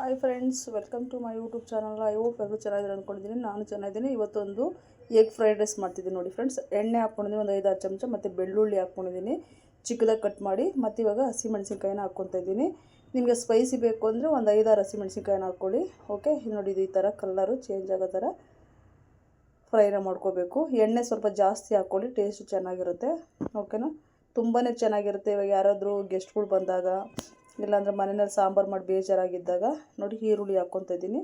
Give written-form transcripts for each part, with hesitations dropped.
Hi friends, welcome to my YouTube channel. I hope ಎಲ್ಲರೂ ಚೆನ್ನಾಗಿದ್ದಾರೆ ಅಂದ್ಕೊಂಡಿದ್ದೀನಿ. ನಾನು ಚೆನ್ನಾಗಿದ್ದೀನಿ. ಇವತ್ತೊಂದು ಎಗ್ ಫ್ರೈಡ್ ರೈಸ್ ಮಾಡ್ತಿದ್ದೀನಿ ನೋಡಿ ಫ್ರೆಂಡ್ಸ್. ಎಣ್ಣೆ ಹಾಕ್ಕೊಂಡಿದ್ದೀನಿ, ಒಂದು 5-6 ಚಮಚ, ಮತ್ತು ಬೆಳ್ಳುಳ್ಳಿ ಹಾಕ್ಕೊಂಡಿದ್ದೀನಿ ಚಿಕ್ಕದಾಗಿ ಕಟ್ ಮಾಡಿ. ಮತ್ತು ಇವಾಗ ಹಸಿಮೆಣ್ಸಿನ್ಕಾಯಿನ ಹಾಕ್ಕೊತಾ ಇದ್ದೀನಿ. ನಿಮಗೆ ಸ್ಪೈಸಿ ಬೇಕು ಅಂದರೆ ಒಂದು 5-6 ಹಸಿಮೆಣ್ಸಿನ್ಕಾಯಿನ ಹಾಕ್ಕೊಳ್ಳಿ. ಓಕೆ, ನೋಡಿ ಈ ಥರ ಕಲರು ಚೇಂಜ್ ಆಗೋ ಥರ ಫ್ರೈನ ಮಾಡ್ಕೋಬೇಕು. ಎಣ್ಣೆ ಸ್ವಲ್ಪ ಜಾಸ್ತಿ ಹಾಕ್ಕೊಳ್ಳಿ, ಟೇಸ್ಟ್ ಚೆನ್ನಾಗಿರುತ್ತೆ. ಓಕೆನಾ, ತುಂಬಾ ಚೆನ್ನಾಗಿರುತ್ತೆ. ಇವಾಗ ಯಾರಾದರೂ ಗೆಸ್ಟ್ಗಳು ಬಂದಾಗ, ಇಲ್ಲಾಂದರೆ ಮನೆಯಲ್ಲಿ ಸಾಂಬಾರು ಮಾಡಿ ಬೇಜಾರಾಗಿದ್ದಾಗ ನೋಡಿ ಈರುಳ್ಳಿ ಹಾಕ್ಕೊತಾ ಇದ್ದೀನಿ.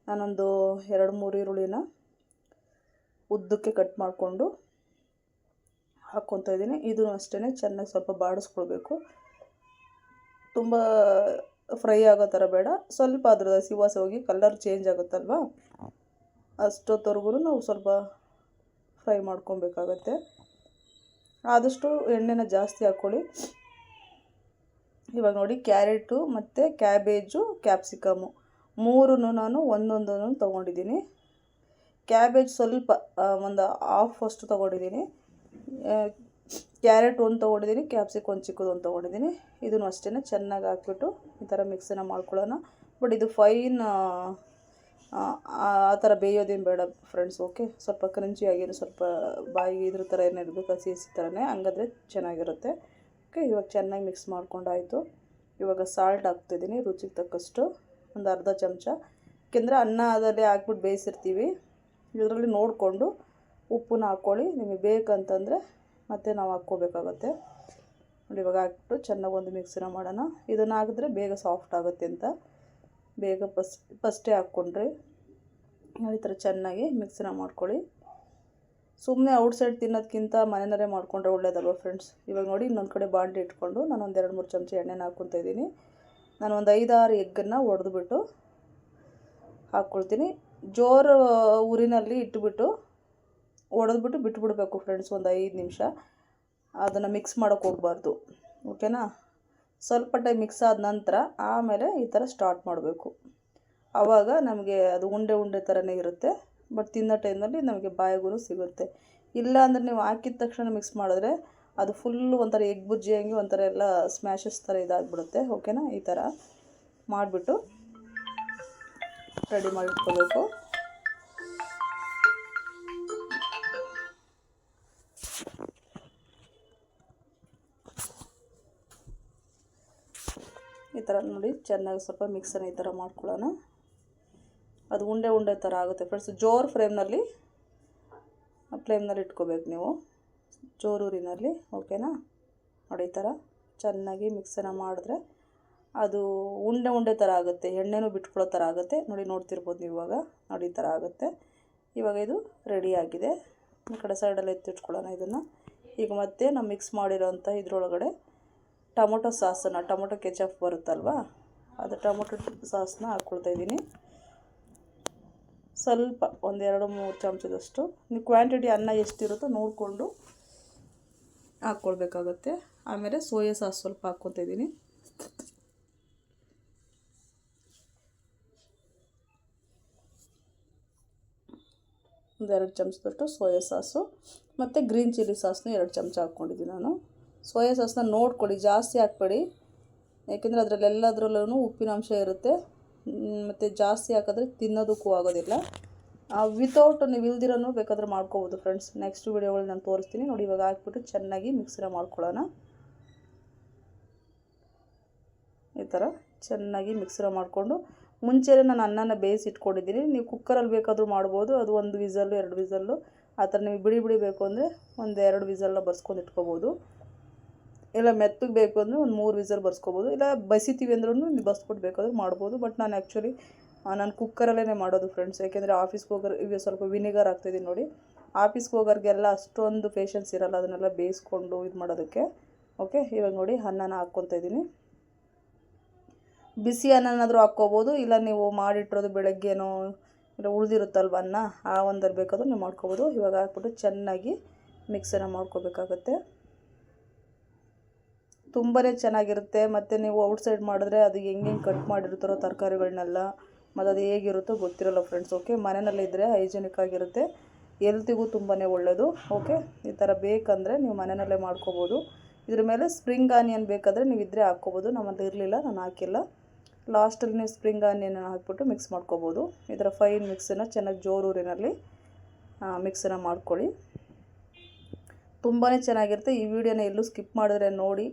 ನಾನೊಂದು 2-3 ಈರುಳ್ಳಿನ ಉದ್ದಕ್ಕೆ ಕಟ್ ಮಾಡಿಕೊಂಡು ಹಾಕ್ಕೊತಾ ಇದ್ದೀನಿ. ಇದೂ ಅಷ್ಟೇ ಚೆನ್ನಾಗಿ ಸ್ವಲ್ಪ ಬಾಡಿಸ್ಕೊಳ್ಬೇಕು. ತುಂಬ ಫ್ರೈ ಆಗೋ ಥರ ಬೇಡ, ಸ್ವಲ್ಪ ಅದ್ರ ಹಸಿವಾಸ ಹೋಗಿ ಕಲರ್ ಚೇಂಜ್ ಆಗುತ್ತಲ್ವ, ಅಷ್ಟೊತ್ತವರೆಗೂ ನಾವು ಸ್ವಲ್ಪ ಫ್ರೈ ಮಾಡ್ಕೊಬೇಕಾಗತ್ತೆ. ಆದಷ್ಟು ಎಣ್ಣೆನ ಜಾಸ್ತಿ ಹಾಕ್ಕೊಳ್ಳಿ. ಇವಾಗ ನೋಡಿ ಕ್ಯಾರೆಟು ಮತ್ತು ಕ್ಯಾಬೇಜು, ಕ್ಯಾಪ್ಸಿಕಮು ಮೂರನ್ನು ನಾನು ಒಂದೊಂದನ್ನು ತೊಗೊಂಡಿದ್ದೀನಿ. ಕ್ಯಾಬೇಜ್ ಸ್ವಲ್ಪ ಒಂದು ಹಾಫಷ್ಟು ತೊಗೊಂಡಿದ್ದೀನಿ. ಕ್ಯಾರೆಟ್ ಒಂದು ತೊಗೊಂಡಿದ್ದೀನಿ, ಕ್ಯಾಪ್ಸಿಕಮ್ ಒಂದು ಚಿಕ್ಕದೊಂದು ತೊಗೊಂಡಿದ್ದೀನಿ. ಇದನ್ನು ಅಷ್ಟೇ ಚೆನ್ನಾಗಿ ಹಾಕ್ಬಿಟ್ಟು ಈ ಥರ ಮಿಕ್ಸನ್ನು ಮಾಡ್ಕೊಳ್ಳೋಣ. ಬಟ್ ಇದು ಫೈನ್ ಆ ಥರ ಬೇಯೋದೇನು ಬೇಡ ಫ್ರೆಂಡ್ಸ್. ಓಕೆ, ಸ್ವಲ್ಪ ಕ್ರಂಚಿಯಾಗಿರೋ, ಸ್ವಲ್ಪ ಬಾಯಿಗೆ ಇದ್ರ ಥರ ಏನಿರಬೇಕು, ಹಸಿ ಥರನೇ, ಹಂಗಾದ್ರೆ ಚೆನ್ನಾಗಿರುತ್ತೆ. ಓಕೆ, ಇವಾಗ ಚೆನ್ನಾಗಿ ಮಿಕ್ಸ್ ಮಾಡ್ಕೊಂಡಾಯಿತು. ಇವಾಗ ಸಾಲ್ಟ್ ಹಾಕ್ತಿದ್ದೀನಿ ರುಚಿಗೆ ತಕ್ಕಷ್ಟು, ಒಂದು ಅರ್ಧ ಚಮಚ. ಯಾಕೆಂದರೆ ಅನ್ನ ಅದರಲ್ಲಿ ಹಾಕ್ಬಿಟ್ಟು ಬೇಯಿಸಿರ್ತೀವಿ, ಇದರಲ್ಲಿ ನೋಡಿಕೊಂಡು ಉಪ್ಪನ್ನ ಹಾಕ್ಕೊಳ್ಳಿ. ನಿಮಗೆ ಬೇಕಂತಂದರೆ ಮತ್ತೆ ನಾವು ಹಾಕ್ಕೋಬೇಕಾಗತ್ತೆ ನೋಡಿ. ಇವಾಗ ಹಾಕ್ಬಿಟ್ಟು ಚೆನ್ನಾಗಿ ಒಂದು ಮಿಕ್ಸಿನ ಮಾಡೋಣ. ಇದನ್ನು ಹಾಕಿದ್ರೆ ಬೇಗ ಸಾಫ್ಟ್ ಆಗುತ್ತೆ ಅಂತ ಬೇಗ ಫಸ್ಟೇ ಹಾಕ್ಕೊಂಡ್ರಿ. ಈ ಥರ ಚೆನ್ನಾಗಿ ಮಿಕ್ಸಿನ ಮಾಡ್ಕೊಳ್ಳಿ. ಸುಮ್ಮನೆ ಔಟ್ಸೈಡ್ ತಿನ್ನೋದಕ್ಕಿಂತ ಮನೆಯಲ್ಲೇ ಮಾಡ್ಕೊಂಡ್ರೆ ಒಳ್ಳೇದಲ್ವ ಫ್ರೆಂಡ್ಸ್. ಇವಾಗ ನೋಡಿ ಇನ್ನೊಂದು ಕಡೆ ಬಾಣಲಿ ಇಟ್ಕೊಂಡು ನಾನು ಒಂದು 2-3 ಚಮಚ ಎಣ್ಣೆನ ಹಾಕ್ಕೊತಾ ಇದ್ದೀನಿ. ನಾನು ಒಂದು 5-6 ಎಗ್ಗನ್ನು ಒಡೆದ್ಬಿಟ್ಟು ಹಾಕ್ಕೊಳ್ತೀನಿ. ಜೋರು ಉರಿನಲ್ಲಿ ಇಟ್ಬಿಟ್ಟು ಒಡೆದ್ಬಿಟ್ಟು ಬಿಟ್ಬಿಡ್ಬೇಕು ಫ್ರೆಂಡ್ಸ್, ಒಂದು 5 ನಿಮಿಷ. ಅದನ್ನು ಮಿಕ್ಸ್ ಮಾಡೋಕ್ಕೆ ಹೋಗಬಾರ್ದು. ಓಕೆನಾ, ಸ್ವಲ್ಪ ಟೈಮ್ ಮಿಕ್ಸ್ ಆದ ನಂತರ ಆಮೇಲೆ ಈ ಥರ ಸ್ಟಾರ್ಟ್ ಮಾಡಬೇಕು. ಆವಾಗ ನಮಗೆ ಅದು ಉಂಡೆ ಉಂಡೆ ಥರನೇ ಇರುತ್ತೆ. ಬಟ್ ತಿನ್ನೋ ಟೈಮಲ್ಲಿ ನಮಗೆ ಬಾಯಿಗೂ ಸಿಗುತ್ತೆ. ಇಲ್ಲ ಅಂದರೆ ನೀವು ಹಾಕಿದ ತಕ್ಷಣ ಮಿಕ್ಸ್ ಮಾಡಿದ್ರೆ ಅದು ಫುಲ್ಲು ಒಂಥರ ಎಗ್ ಬುಜ್ಜಿ ಹಂಗೆ ಒಂಥರ ಎಲ್ಲ ಸ್ಮ್ಯಾಶಸ್ ಥರ ಇದಾಗಿಬಿಡುತ್ತೆ. ಓಕೆನಾ, ಈ ಥರ ಮಾಡಿಬಿಟ್ಟು ರೆಡಿ ಮಾಡಿಟ್ಕೋಬೇಕು. ಈ ಥರ ನೋಡಿ ಚೆನ್ನಾಗಿ ಸ್ವಲ್ಪ ಮಿಕ್ಸನ್ನು ಈ ಥರ ಮಾಡ್ಕೊಳ್ಳೋಣ. ಅದು ಉಂಡೆ ಉಂಡೆ ಥರ ಆಗುತ್ತೆ ಫ್ರೆಂಡ್ಸ್. ಜೋರು ಫ್ಲೇಮ್ನಲ್ಲಿ ಇಟ್ಕೋಬೇಕು ನೀವು, ಜೋರೂರಿನಲ್ಲಿ. ಓಕೆನಾ, ನೋಡಿ ಈ ಥರ ಚೆನ್ನಾಗಿ ಮಿಕ್ಸನ್ನು ಮಾಡಿದ್ರೆ ಅದು ಉಂಡೆ ಉಂಡೆ ಥರ ಆಗುತ್ತೆ, ಎಣ್ಣೆನೂ ಬಿಟ್ಕೊಳ್ಳೋ ಥರ ಆಗುತ್ತೆ ನೋಡಿ. ನೋಡ್ತಿರ್ಬೋದು ನೀವು ಇವಾಗ ನೋಡಿ ಈ ಥರ ಆಗುತ್ತೆ. ಇವಾಗ ಇದು ರೆಡಿ ಆಗಿದೆ. ಈ ಕಡೆ ಸೈಡಲ್ಲಿ ಎತ್ತಿಟ್ಕೊಳ್ಳೋಣ ಇದನ್ನು. ಈಗ ಮತ್ತೆ ನಾವು ಮಿಕ್ಸ್ ಮಾಡಿರೋಂಥ ಇದರೊಳಗಡೆ ಟೊಮೊಟೊ ಸಾಸನ್ನು, ಟೊಮೊಟೊ ಕೆಚಪ್ ಬರುತ್ತಲ್ವ, ಅದು ಟೊಮೊಟೊ ಸಾಸನ್ನ ಹಾಕ್ಕೊಳ್ತಾ ಇದ್ದೀನಿ. ಸ್ವಲ್ಪ ಒಂದು 2-3 ಚಮಚದಷ್ಟು. ನೀವು ಕ್ವಾಂಟಿಟಿ ಅನ್ನ ಎಷ್ಟಿರುತ್ತೋ ನೋಡಿಕೊಂಡು ಹಾಕ್ಕೊಳ್ಬೇಕಾಗತ್ತೆ. ಆಮೇಲೆ ಸೋಯಾ ಸಾಸ್ ಸ್ವಲ್ಪ ಹಾಕ್ಕೊತಾ ಇದ್ದೀನಿ. ಒಂದು 2 ಚಮಚದಷ್ಟು ಸೋಯಾ ಸಾಸು, ಮತ್ತು ಗ್ರೀನ್ ಚಿಲ್ಲಿ ಸಾಸನ್ನು 2 ಚಮಚ ಹಾಕ್ಕೊಂಡಿದ್ದೀನಿ ನಾನು. ಸೋಯಾ ಸಾಸನ್ನ ನೋಡ್ಕೊಳ್ಳಿ, ಜಾಸ್ತಿ ಹಾಕ್ಬೇಡಿ. ಯಾಕೆಂದರೆ ಅದರಲ್ಲೆಲ್ಲದರಲ್ಲೂ ಉಪ್ಪಿನ ಅಂಶ ಇರುತ್ತೆ. ಮತ್ತು ಜಾಸ್ತಿ ಹಾಕಿದ್ರೆ ತಿನ್ನೋದಕ್ಕೂ ಆಗೋದಿಲ್ಲ. ವಿತೌಟ್ ನೀವು ಇಲ್ದಿರೋನು ಬೇಕಾದ್ರೆ ಮಾಡ್ಕೋಬೋದು ಫ್ರೆಂಡ್ಸ್. ನೆಕ್ಸ್ಟ್ ವೀಡಿಯೋಗಳು ನಾನು ತೋರಿಸ್ತೀನಿ ನೋಡಿ. ಇವಾಗ ಹಾಕ್ಬಿಟ್ಟು ಚೆನ್ನಾಗಿ ಮಿಕ್ಸಿನ ಮಾಡ್ಕೊಳ್ಳೋಣ. ಈ ಥರ ಚೆನ್ನಾಗಿ ಮಿಕ್ಸಿನ ಮಾಡಿಕೊಂಡು ಮುಂಚೆನೇ ನಾನು ಅನ್ನನ ಬೇಯಿಸಿಟ್ಕೊಂಡಿದ್ದೀನಿ. ನೀವು ಕುಕ್ಕರಲ್ಲಿ ಬೇಕಾದರೂ ಮಾಡ್ಬೋದು. ಅದು 1 ವಿಸಲ್ಲು 2 ವಿಸಲ್ಲು ಆ ಥರ ನೀವು ಬಿಡಿ ಬೇಕು ಅಂದರೆ ಒಂದು 2 ವಿಸಲ್ನ ಬರ್ಸ್ಕೊಂಡು ಇಟ್ಕೋಬೋದು. ಇಲ್ಲ ಮೆತ್ತಗೆ ಬೇಕು ಅಂದರೆ ಒಂದು 3 ವಿಸಲ್ ಬರ್ಸ್ಕೊಬೋದು. ಇಲ್ಲ ಬಸಿತೀವಿ ಅಂದ್ರೂ ನೀವು ಬಸ್ಬಿಟ್ಟು ಬೇಕಾದ್ರೂ ಮಾಡ್ಬೋದು. ಬಟ್ ನಾನು ಆ್ಯಕ್ಚುಲಿ ನಾನು ಕುಕ್ಕರಲ್ಲೇ ಮಾಡೋದು ಫ್ರೆಂಡ್ಸ್. ಯಾಕೆಂದರೆ ಆಫೀಸ್ಗೆ ಹೋಗೋರು ಈಗ ಸ್ವಲ್ಪ ವಿನಿಗರ್ ಹಾಕ್ತಿದ್ದೀನಿ ನೋಡಿ. ಆಫೀಸ್ಗೆ ಹೋಗೋರಿಗೆಲ್ಲ ಅಷ್ಟೊಂದು ಪೇಷನ್ಸ್ ಇರೋಲ್ಲ ಅದನ್ನೆಲ್ಲ ಬೇಯಿಸ್ಕೊಂಡು ಇದು ಮಾಡೋದಕ್ಕೆ. ಓಕೆ, ಇವಾಗ ನೋಡಿ ಅನ್ನನ ಹಾಕ್ಕೊತಾ ಇದ್ದೀನಿ. ಬಿಸಿ ಅನ್ನನಾದರೂ ಹಾಕ್ಕೋಬೋದು, ಇಲ್ಲ ನೀವು ಮಾಡಿಟ್ಟಿರೋದು ಬೆಳಗ್ಗೆನೋ ಇಲ್ಲ ಉಳಿದಿರುತ್ತಲ್ವ ಅನ್ನ, ಆ ಒಂದಲ್ಲಿ ಬೇಕಾದರೂ ನೀವು ಮಾಡ್ಕೋಬೋದು. ಇವಾಗ ಹಾಕ್ಬಿಟ್ಟು ಚೆನ್ನಾಗಿ ಮಿಕ್ಸನ್ನು ಮಾಡ್ಕೋಬೇಕಾಗತ್ತೆ. ತುಂಬಾ ಚೆನ್ನಾಗಿರುತ್ತೆ. ಮತ್ತು ನೀವು ಔಟ್ಸೈಡ್ ಮಾಡಿದ್ರೆ ಅದು ಹೆಂಗೆ ಕಟ್ ಮಾಡಿರ್ತಾರೋ ತರಕಾರಿಗಳನ್ನೆಲ್ಲ, ಮತ್ತು ಅದು ಹೇಗಿರುತ್ತೋ ಗೊತ್ತಿರೋಲ್ಲ ಫ್ರೆಂಡ್ಸ್. ಓಕೆ, ಮನೆಯಲ್ಲಿದ್ದರೆ ಹೈಜೆನಿಕ್ ಆಗಿರುತ್ತೆ, ಹೆಲ್ತಿಗೂ ತುಂಬಾ ಒಳ್ಳೆಯದು. ಓಕೆ, ಈ ಥರ ಬೇಕಂದರೆ ನೀವು ಮನೆಯಲ್ಲೇ ಮಾಡ್ಕೋಬೋದು. ಇದ್ರ ಮೇಲೆ ಸ್ಪ್ರಿಂಗ್ ಆನಿಯನ್ ಬೇಕಾದರೆ ನೀವು ಇದ್ದರೆ ಹಾಕ್ಕೋಬೋದು. ನಮ್ಮಲ್ಲಿ ಇರಲಿಲ್ಲ, ನಾನು ಹಾಕಿಲ್ಲ. ಲಾಸ್ಟಲ್ಲಿ ನೀವು ಸ್ಪ್ರಿಂಗ್ ಆನಿಯನ್ ಹಾಕ್ಬಿಟ್ಟು ಮಿಕ್ಸ್ ಮಾಡ್ಕೋಬೋದು. ಇದರ ಫೈನ್ ಮಿಕ್ಸನ್ನು ಚೆನ್ನಾಗಿ ಜೋರೂರಿನಲ್ಲಿ ಮಿಕ್ಸನ್ನು ಮಾಡ್ಕೊಳ್ಳಿ. ತುಂಬಾ ಚೆನ್ನಾಗಿರುತ್ತೆ. ಈ ವಿಡಿಯೋನ ಎಲ್ಲೂ ಸ್ಕಿಪ್ ಮಾಡಿದ್ರೆ ನೋಡಿ.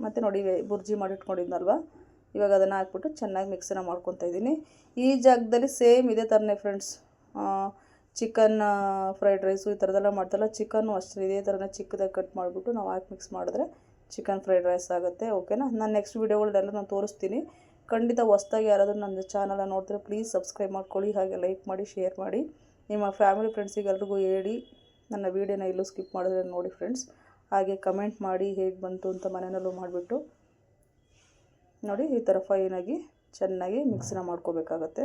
ಮತ್ತು ನೋಡಿ ಬುರ್ಜಿ ಮಾಡಿಟ್ಕೊಂಡಿದ್ನಲ್ವ, ಇವಾಗ ಅದನ್ನು ಹಾಕ್ಬಿಟ್ಟು ಚೆನ್ನಾಗಿ ಮಿಕ್ಸನ್ನು ಮಾಡ್ಕೊತಾ ಇದ್ದೀನಿ. ಈ ಜಾಗದಲ್ಲಿ ಸೇಮ್ ಇದೇ ಥರನೇ ಫ್ರೆಂಡ್ಸ್, ಚಿಕನ್ ಫ್ರೈಡ್ ರೈಸು ಈ ಥರದ್ದೆಲ್ಲ ಮಾಡ್ತಾರಲ್ಲ, ಚಿಕನ್ನು ಅಷ್ಟೇ ಇದೇ ಥರನೇ ಚಿಕ್ಕದಾಗಿ ಕಟ್ ಮಾಡಿಬಿಟ್ಟು ನಾವು ಹಾಕಿ ಮಿಕ್ಸ್ ಮಾಡಿದ್ರೆ ಚಿಕನ್ ಫ್ರೈಡ್ ರೈಸ್ ಆಗುತ್ತೆ. ಓಕೆನಾ? ನಾನು ನೆಕ್ಸ್ಟ್ ವೀಡಿಯೋಗಳನ್ನೆಲ್ಲ ನಾನು ತೋರಿಸ್ತೀನಿ. ಖಂಡಿತ ಹೊಸ್ದಾಗಿ ಯಾರಾದರೂ ನನ್ನ ಚಾನಲ್ನ ನೋಡ್ತಾರೆ ಪ್ಲೀಸ್ ಸಬ್ಸ್ಕ್ರೈಬ್ ಮಾಡ್ಕೊಳ್ಳಿ, ಹಾಗೆ ಲೈಕ್ ಮಾಡಿ, ಶೇರ್ ಮಾಡಿ, ನಿಮ್ಮ ಫ್ಯಾಮಿಲಿ ಫ್ರೆಂಡ್ಸಿಗೆ ಎಲ್ರಿಗೂ ಹೇಳಿ. ನನ್ನ ವೀಡಿಯೋನ ಎಲ್ಲೂ ಸ್ಕಿಪ್ ಮಾಡಿದ್ರೆ ನೋಡಿ ಫ್ರೆಂಡ್ಸ್. ಹಾಗೆ ಕಮೆಂಟ್ ಮಾಡಿ ಹೇಗೆ ಬಂತು ಅಂತ ಮನೆಯಲ್ಲೂ ಮಾಡಿಬಿಟ್ಟು ನೋಡಿ. ಈ ಥರ ಫೈನಾಗಿ ಚೆನ್ನಾಗಿ ಮಿಕ್ಸನ್ನ ಮಾಡ್ಕೋಬೇಕಾಗತ್ತೆ.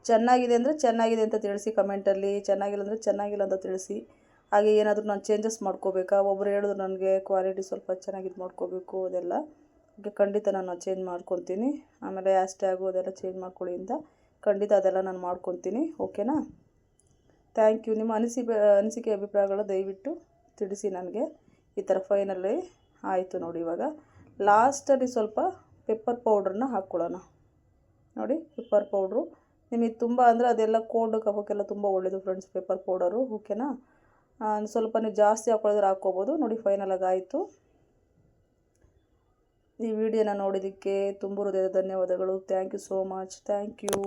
ಚೆನ್ನಾಗಿದೆ ಅಂದರೆ ಚೆನ್ನಾಗಿದೆ ಅಂತ ತಿಳಿಸಿ ಕಮೆಂಟಲ್ಲಿ, ಚೆನ್ನಾಗಿಲ್ಲ ಅಂದರೆ ಚೆನ್ನಾಗಿಲ್ಲ ಅಂತ ತಿಳಿಸಿ. ಹಾಗೆ ಏನಾದರೂ ನಾನು ಚೇಂಜಸ್ ಮಾಡ್ಕೋಬೇಕಾ, ಒಬ್ಬರು ಹೇಳಿದ್ರು ನನಗೆ ಕ್ವಾಲಿಟಿ ಸ್ವಲ್ಪ ಚೆನ್ನಾಗಿದ್ದು ಮಾಡ್ಕೋಬೇಕು, ಅದೆಲ್ಲ ಖಂಡಿತ ನಾನು ಚೇಂಜ್ ಮಾಡ್ಕೊತೀನಿ. ಆಮೇಲೆ ಹ್ಯಾಶ್ಟ್ಯಾಗು ಅದೆಲ್ಲ ಚೇಂಜ್ ಮಾಡ್ಕೊಳ್ಳಿ ಅಂತ ಖಂಡಿತ ಅದೆಲ್ಲ ನಾನು ಮಾಡ್ಕೊತೀನಿ. ಓಕೆನಾ? Thank you. ನಿಮ್ಮ ಅನಿಸಿಕೆ ಅಭಿಪ್ರಾಯಗಳು ದಯವಿಟ್ಟು ತಿಳಿಸಿ ನನಗೆ. ಈ ಥರ ಫೈನಲ್ಲಿ ಆಯಿತು ನೋಡಿ. ಇವಾಗ ಲಾಸ್ಟಲ್ಲಿ ಸ್ವಲ್ಪ ಪೆಪ್ಪರ್ ಪೌಡ್ರನ್ನ ಹಾಕ್ಕೊಳ್ಳೋಣ. ನೋಡಿ, ಪೆಪ್ಪರ್ ಪೌಡ್ರು ನಿಮಗೆ ತುಂಬ ಅಂದರೆ ಅದೆಲ್ಲ ಕೋಲ್ಡ್ ಕಫಕ್ಕೆಲ್ಲ ತುಂಬ ಒಳ್ಳೆಯದು ಫ್ರೆಂಡ್ಸ್ ಪೆಪ್ಪರ್ ಪೌಡರು. ಓಕೆನಾ? ಸ್ವಲ್ಪ ನೀವು ಜಾಸ್ತಿ ಹಾಕ್ಕೊಳ್ಳೋದ್ರೆ ಹಾಕ್ಕೋಬೋದು. ನೋಡಿ ಫೈನಲಾಗಿ ಆಯಿತು. ಈ ವಿಡಿಯೋನ ನೋಡಿದ್ದಕ್ಕೆ ತುಂಬ ಹೃದಯದ ಧನ್ಯವಾದಗಳು. Thank you so much. Thank you.